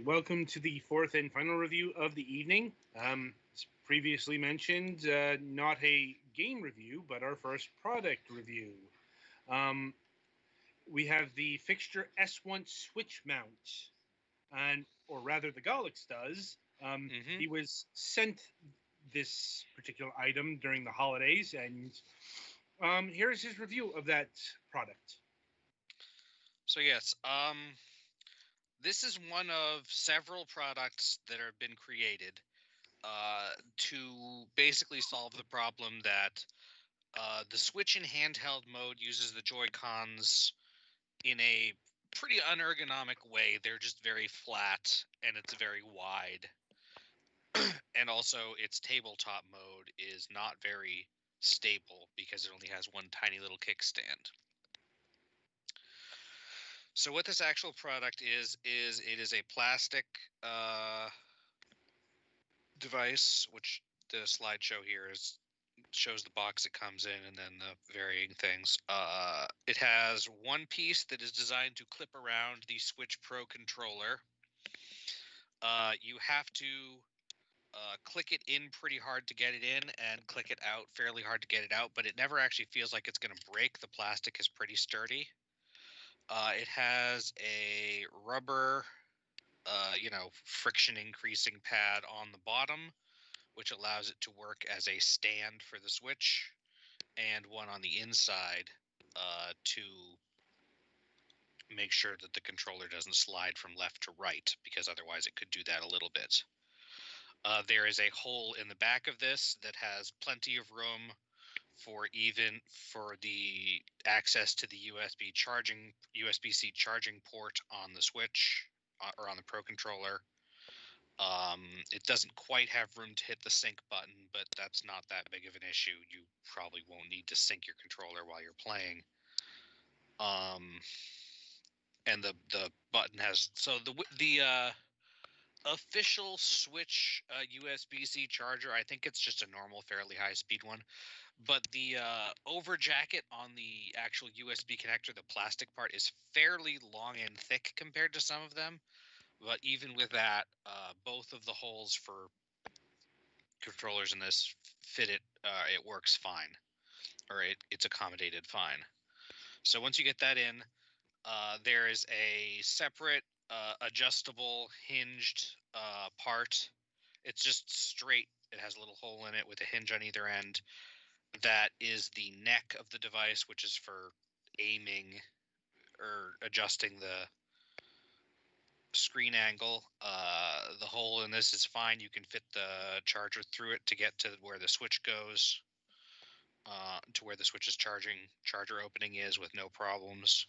welcome to the fourth and final review of the evening. As previously mentioned, not a game review, but our first product review. Um, we have the Fixture S1 switch mount, or rather, the Golix does. He was sent this particular item during the holidays, and here's his review of that product. So yes, this is one of several products that have been created to basically solve the problem that the Switch in handheld mode uses the Joy-Cons in a pretty unergonomic way. They're just very flat, and it's very wide. And also, its tabletop mode is not very stable because it only has one tiny little kickstand. So what this actual product is it is a plastic device, which the slideshow here shows the box it comes in and then the varying things. It has one piece that is designed to clip around the Switch Pro controller. You have to click it in pretty hard to get it in and click it out fairly hard to get it out, but it never actually feels like it's going to break. The plastic is pretty sturdy. It has a rubber, friction increasing pad on the bottom, which allows it to work as a stand for the Switch, and one on the inside to make sure that the controller doesn't slide from left to right, because otherwise it could do that a little bit. There is a hole in the back of this that has plenty of room for the access to the USB-C charging port on the Switch or on the Pro controller. It doesn't quite have room to hit the sync button, but that's not that big of an issue. You probably won't need to sync your controller while you're playing. And the button has the official Switch USB-C charger, I think it's just a normal, fairly high-speed one. But the over jacket on the actual USB connector, the plastic part, is fairly long and thick compared to some of them. But even with that, both of the holes for controllers in this fit it. It works fine, or it's accommodated fine. So once you get that in, there is a separate adjustable hinged part. It's just straight. It has a little hole in it with a hinge on either end. That is the neck of the device, which is for aiming or adjusting the screen angle. The hole in this is fine. You can fit the charger through it to get to where the Switch goes, to where the Switch's charger opening is with no problems.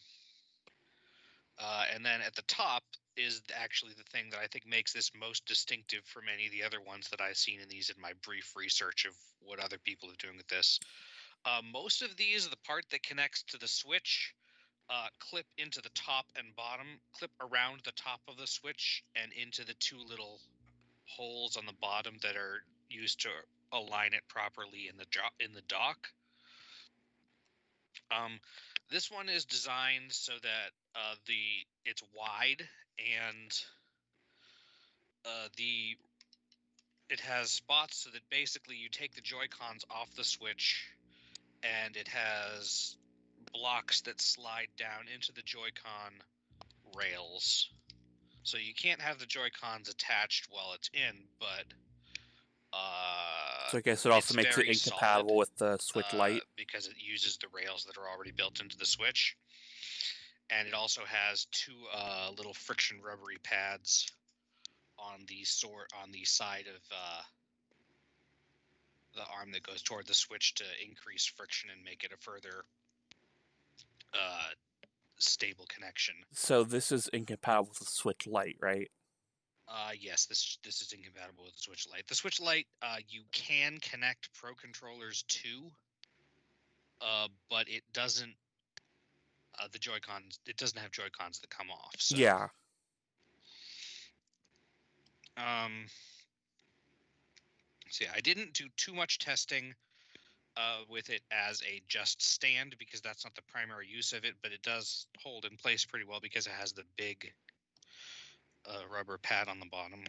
And then at the top is actually the thing that I think makes this most distinctive from any of the other ones that I've seen in these in my brief research of what other people are doing with this. Most of these, the part that connects to the Switch, clip into the top and bottom, clip around the top of the Switch and into the two little holes on the bottom that are used to align it properly in the dock. This one is designed so that it's wide and it has spots so that basically you take the Joy-Cons off the Switch, and it has blocks that slide down into the Joy-Con rails. So you can't have the Joy-Cons attached while it's in, but so I guess it also makes it incompatible solid, with the Switch Lite. because it uses the rails that are already built into the Switch. And it also has two little friction rubbery pads on the side of the arm that goes toward the Switch to increase friction and make it a further stable connection. So this is incompatible with the Switch Lite, right? Yes, this is incompatible with the Switch Lite. The Switch Lite, you can connect Pro controllers to, but it doesn't. The Joy-Cons, it doesn't have Joy-Cons that come off. So. Yeah. So yeah, I didn't do too much testing with it as a just stand, because that's not the primary use of it, but it does hold in place pretty well because it has the big a rubber pad on the bottom.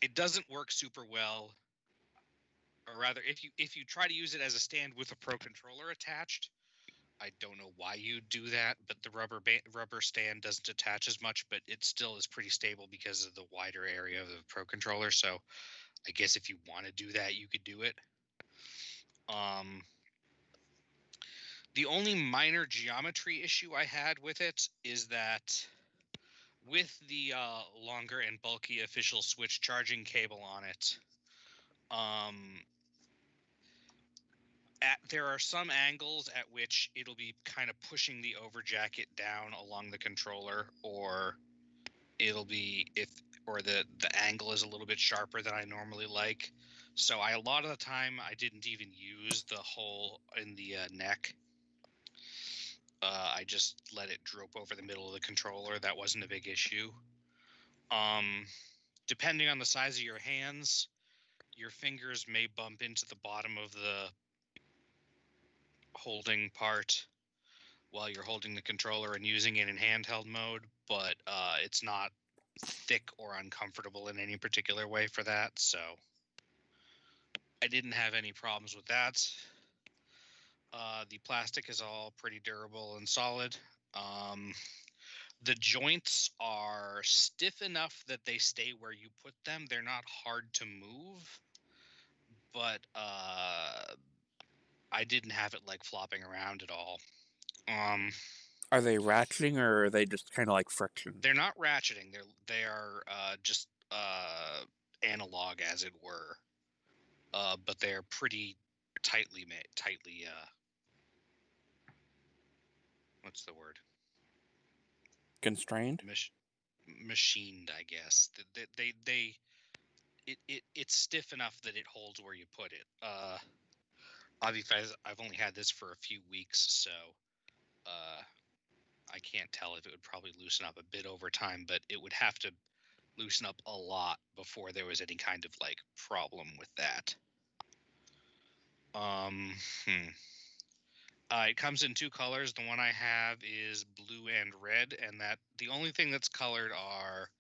It doesn't work super well, or rather, if you try to use it as a stand with a Pro Controller attached, I don't know why you do that, but the rubber stand doesn't attach as much, but it still is pretty stable because of the wider area of the Pro Controller. So I guess if you want to do that, you could do it. The only minor geometry issue I had with it is that with the longer and bulky official Switch charging cable on it, there are some angles at which it'll be kind of pushing the over jacket down along the controller, or it'll be the angle is a little bit sharper than I normally like. So a lot of the time I didn't even use the hole in the neck. I just let it droop over the middle of the controller. That wasn't a big issue. Depending on the size of your hands, your fingers may bump into the bottom of the holding part while you're holding the controller and using it in handheld mode, but it's not thick or uncomfortable in any particular way for that, so I didn't have any problems with that. The plastic is all pretty durable and solid. The joints are stiff enough that they stay where you put them. They're not hard to move, but I didn't have it like flopping around at all. Are they ratcheting, or are they just kind of like friction? They're not ratcheting. They are just analog, as it were. But they're pretty tightly made. What's the word? Constrained? Machined, I guess. It's stiff enough that it holds where you put it. Obviously, I've only had this for a few weeks, so I can't tell if it would probably loosen up a bit over time, but it would have to loosen up a lot before there was any kind of like problem with that. It comes in two colors. The one I have is blue and red, and that the only thing that's colored are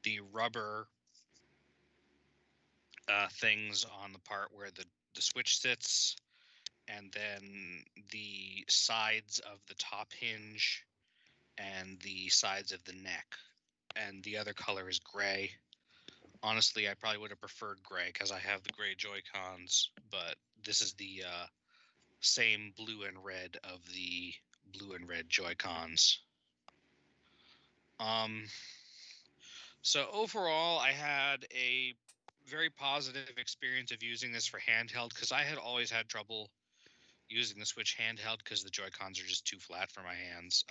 the rubber things on the part where the Switch sits, and then the sides of the top hinge and the sides of the neck. And the other color is gray. Honestly, I probably would have preferred gray because I have the gray Joy-Cons, but this is the same blue and red of the blue and red Joy-Cons. So overall, I had a very positive experience of using this for handheld because I had always had trouble using the Switch handheld because the Joy-Cons are just too flat for my hands.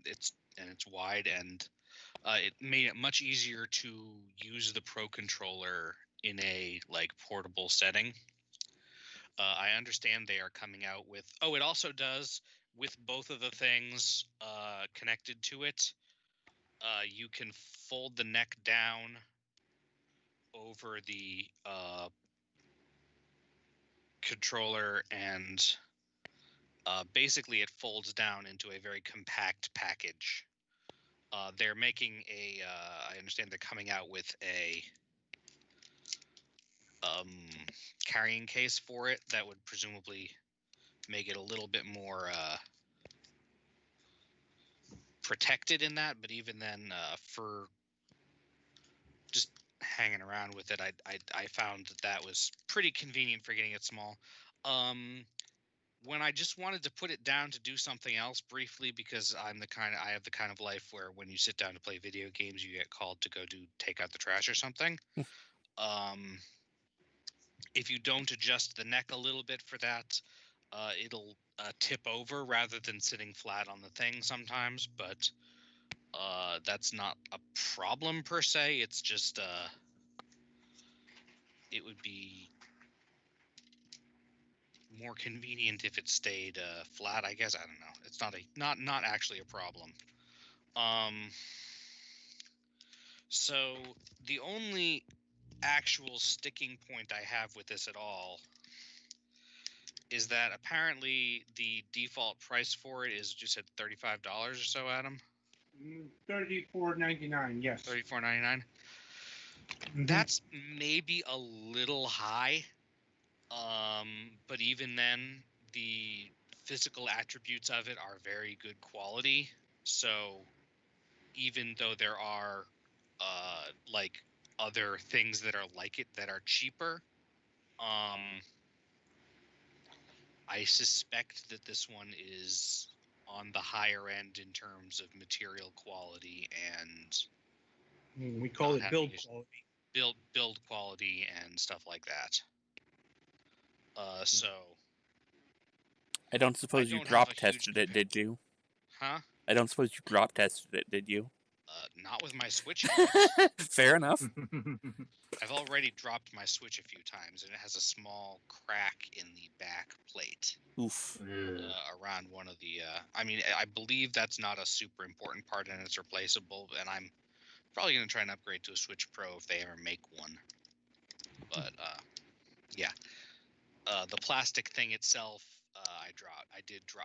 It's wide, and it made it much easier to use the Pro Controller in a like portable setting. I understand they are coming out with. Oh, it also does with both of the things connected to it. You can fold the neck down over the controller, and basically it folds down into a very compact package. They're making a. I understand they're coming out with a carrying case for it that would presumably make it a little bit more protected in that. But even then, for just hanging around with it, I found that was pretty convenient for getting it small. When I just wanted to put it down to do something else briefly, because I have the kind of life where when you sit down to play video games, you get called to go take out the trash or something. If you don't adjust the neck a little bit for that, it'll tip over rather than sitting flat on the thing sometimes. But that's not a problem per se. It's just it would be more convenient if it stayed flat, I guess. I don't know. It's not actually a problem. So the only actual sticking point I have with this at all is that apparently the default price for it is, you said $35 or so, Adam? $34.99. Yes. $34.99. Mhm. That's maybe a little high. But even then, the physical attributes of it are very good quality. So even though there are like other things that are like it that are cheaper, I suspect that this one is on the higher end in terms of material quality and We call not it having build quality. build quality and stuff like that. So I don't I suppose you don't have a drop huge tested it, did you? huh? I don't suppose you drop tested it, did you? Not with my Switch yet. Fair enough. I've already dropped my Switch a few times, and it has a small crack in the back plate Oof. around one of the. I mean, I believe that's not a super important part, and it's replaceable. And I'm probably going to try and upgrade to a Switch Pro if they ever make one. But yeah, the plastic thing itself, I dropped. I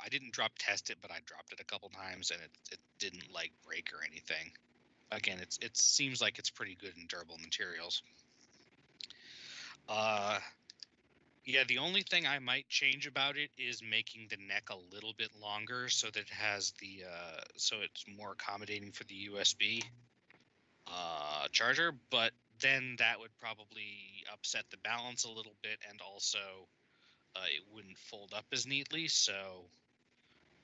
didn't drop test it, but I dropped it a couple times, and it didn't like break or anything. Again, it seems like it's pretty good in durable materials. Yeah, the only thing I might change about it is making the neck a little bit longer so that it has the so it's more accommodating for the USB charger, but then that would probably upset the balance a little bit, and also it wouldn't fold up as neatly. So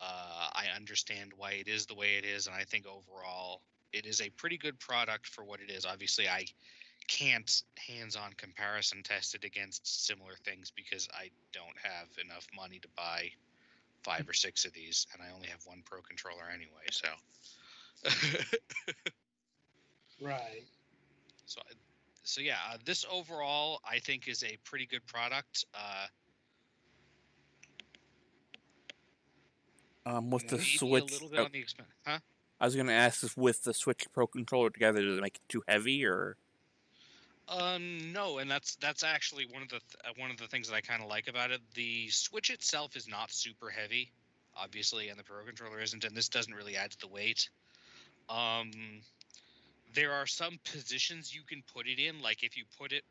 I understand why it is the way it is, and I think overall it is a pretty good product for what it is. Obviously, I can't hands-on comparison test it against similar things because I don't have enough money to buy 5 or 6 of these, and I only have one Pro controller anyway. So, Right. so yeah, this overall I think is a pretty good product. With the Maybe a Switch, little bit on the expense, huh? I was gonna ask if with the Switch Pro controller together, does it make it too heavy or? No, and that's actually one of the things that I kind of like about it. The Switch itself is not super heavy, obviously, and the Pro controller isn't, and this doesn't really add to the weight. Um, there are some positions you can put it in, like if you put it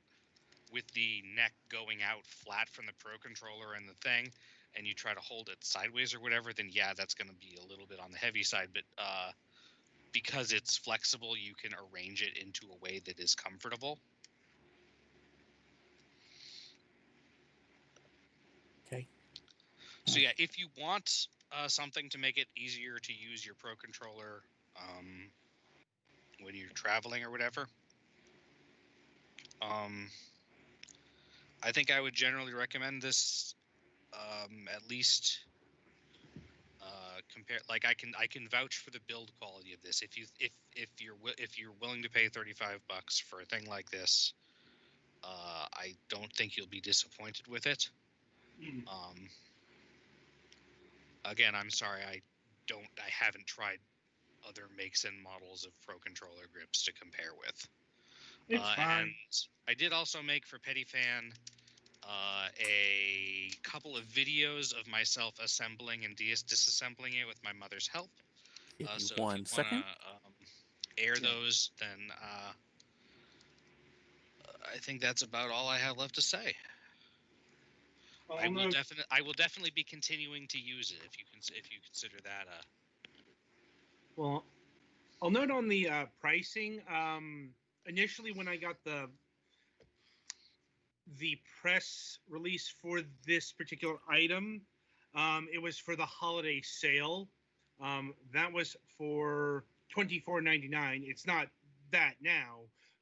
with the neck going out flat from the Pro controller and the thing, and you try to hold it sideways or whatever, then yeah, that's going to be a little bit on the heavy side. But because it's flexible, you can arrange it into a way that is comfortable. Okay. So yeah, if you want something to make it easier to use your Pro controller when you're traveling or whatever, I think I would generally recommend this. At least compare, like I can vouch for the build quality of this. If you're willing to pay $35 for a thing like this, I don't think you'll be disappointed with it. Again, I'm sorry, I haven't tried other makes and models of Pro controller grips to compare with. It's fine. And I did also make for Petty Fan a couple of videos of myself assembling and disassembling it with my mother's help. Give me So if you one want second. to air those, then I think that's about all I have left to say. I will definitely be continuing to use it if you consider that. Well, I'll note on the pricing. Initially, when I got the press release for this particular item, it was for the holiday sale. That was for $24.99. It's not that now,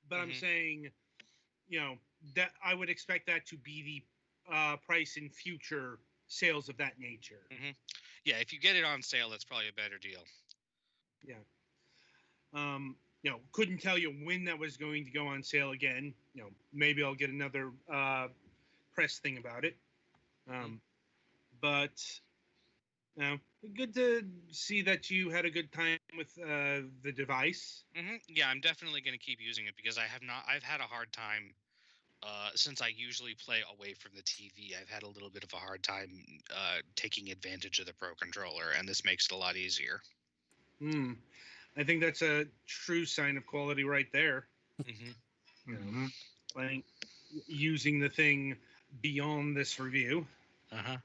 but I'm saying, that I would expect that to be the price in future sales of that nature. Yeah, if you get it on sale, that's probably a better deal. Yeah. Couldn't tell you when that was going to go on sale again. Maybe I'll get another press thing about it. But good to see that you had a good time with the device. Yeah, I'm definitely going to keep using it because I've had a hard time since I usually play away from the TV. I've had a little bit of a hard time taking advantage of the Pro controller, and this makes it a lot easier. I think that's a true sign of quality right there. Mm-hmm. Mm-hmm. Like using the thing beyond this review. Uh-huh.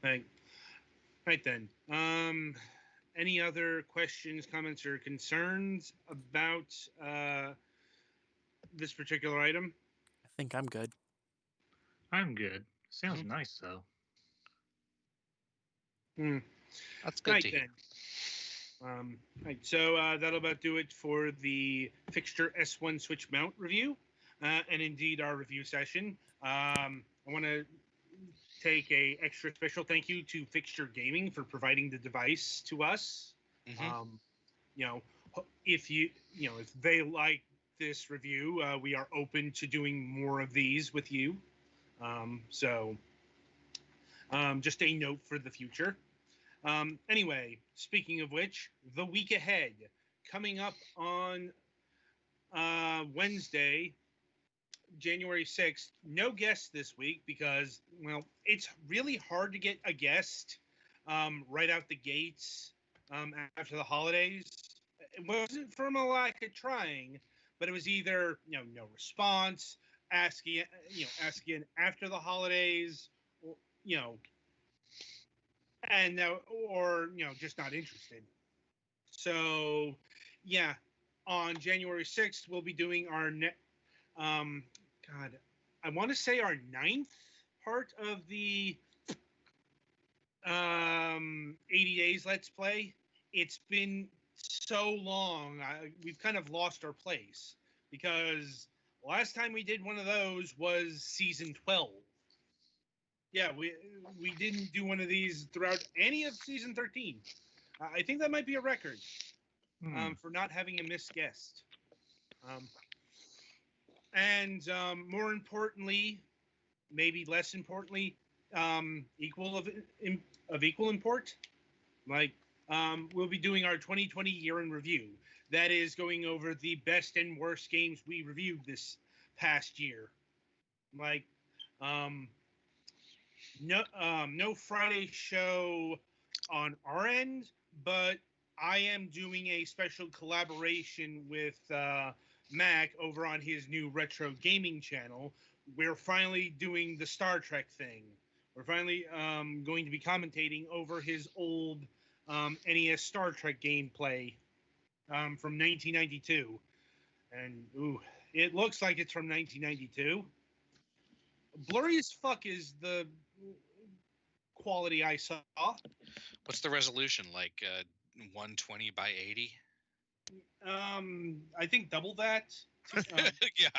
Right then. Any other questions, comments, or concerns about this particular item? I think I'm good. I'm good. Sounds Mhm. nice though. That's good Right to hear. then. Right, so that'll about do it for the Fixture S1 Switch Mount review, and indeed our review session. I want to take a extra special thank you to Fixture Gaming for providing the device to us. Mm-hmm. You know, if they like this review, we are open to doing more of these with you. So just a note for the future. Anyway, speaking of which, the week ahead, coming up on Wednesday, January 6th. No guests this week because, well, it's really hard to get a guest right out the gates after the holidays. It wasn't from a lack of trying, but it was either, no response, asking after the holidays, or, and or just not interested. So, yeah, on January 6th, we'll be doing our God, I want to say our ninth part of the 80 days Let's Play. It's been so long, we've kind of lost our place because last time we did one of those was season 12. Yeah, we didn't do one of these throughout any of season 13. I think that might be a record for not having a missed guest. And more importantly, maybe less importantly, equal of equal import, like we'll be doing our 2020 year in review. That is going over the best and worst games we reviewed this past year. Like no Friday show on our end, but I am doing a special collaboration with Mac over on his new retro gaming channel. We're finally doing the Star Trek thing. We're finally going to be commentating over his old NES Star Trek gameplay from 1992. And it looks like it's from 1992. Blurry as fuck is the quality I saw. What's the resolution? Like 120 by 80? I think double that. Yeah,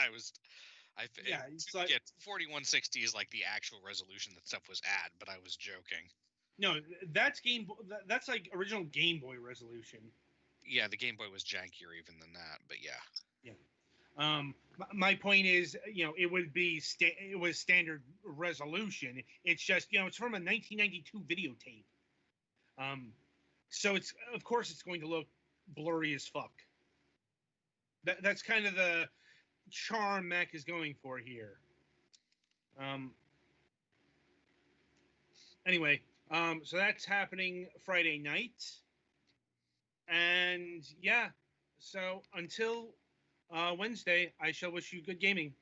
It's like 4160 is like the actual resolution that stuff was at, but I was joking. no, that's That's like original Game Boy resolution. Yeah, the Game Boy was jankier even than that, but yeah. My point is, it would be it was standard resolution. It's just, it's from a 1992 videotape. So it's, of course, it's going to look blurry as fuck. That's kind of the charm Mac is going for here. Anyway, so that's happening Friday night. And yeah, so until Wednesday, I shall wish you good gaming.